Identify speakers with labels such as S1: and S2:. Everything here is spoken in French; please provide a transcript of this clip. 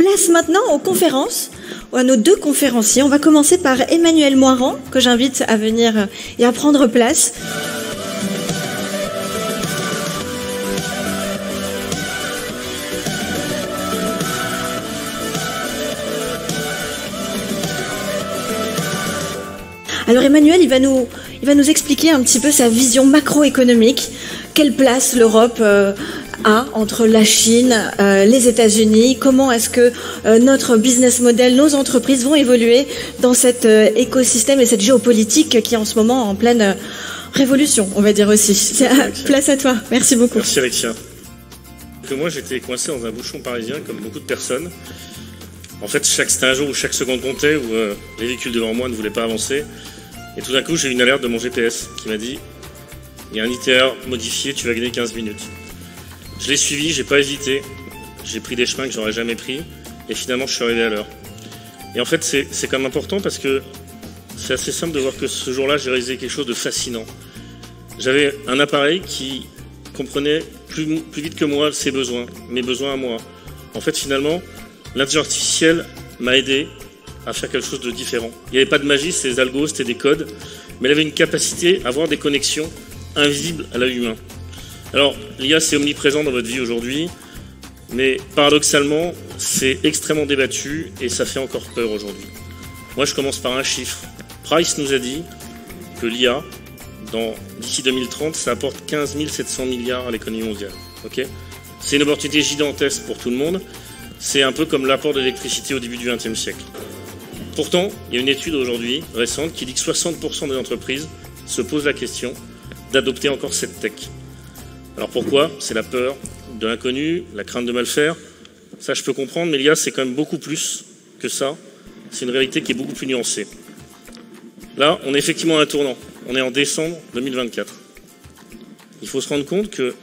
S1: Place maintenant aux conférences, à nos deux conférenciers. On va commencer par Emmanuel Moirand, que j'invite à venir et à prendre place. Alors Emmanuel, il va nous expliquer un petit peu sa vision macroéconomique. Quelle place l'Europe a entre la Chine, les États-Unis? Comment est-ce que notre business model, nos entreprises vont évoluer dans cet écosystème et cette géopolitique qui est en ce moment en pleine révolution, on va dire aussi. Place à toi. Merci beaucoup.
S2: Merci Alexia. Moi, j'étais coincé dans un bouchon parisien comme beaucoup de personnes. En fait, c'était un jour où chaque seconde comptait, où les véhicules devant moi ne voulaient pas avancer. Et tout d'un coup, j'ai eu une alerte de mon GPS qui m'a dit « Il y a un itinéraire modifié, tu vas gagner 15 minutes ». Je l'ai suivi, j'ai pas hésité. J'ai pris des chemins que j'aurais jamais pris. Et finalement, je suis arrivé à l'heure. Et en fait, c'est quand même important parce que c'est assez simple de voir que ce jour-là, j'ai réalisé quelque chose de fascinant. J'avais un appareil qui comprenait plus vite que moi ses besoins, mes besoins à moi. En fait, finalement, l'intelligence artificielle m'a aidé à faire quelque chose de différent. Il n'y avait pas de magie, c'était des algos, c'était des codes, mais elle avait une capacité à avoir des connexions invisibles à l'œil humain. Alors, l'IA, c'est omniprésent dans votre vie aujourd'hui, mais paradoxalement, c'est extrêmement débattu et ça fait encore peur aujourd'hui. Moi, je commence par un chiffre. Price nous a dit que l'IA, d'ici 2030, ça apporte 15 700 milliards à l'économie mondiale. Okay, c'est une opportunité gigantesque pour tout le monde. C'est un peu comme l'apport de l'électricité au début du XXe siècle. Pourtant, il y a une étude aujourd'hui, récente, qui dit que 60% des entreprises se posent la question d'adopter encore cette tech. Alors pourquoi? C'est la peur de l'inconnu, la crainte de mal faire. Ça, je peux comprendre, mais l'IA, c'est quand même beaucoup plus que ça. C'est une réalité qui est beaucoup plus nuancée. Là, on est effectivement à un tournant. On est en décembre 2024. Il faut se rendre compte que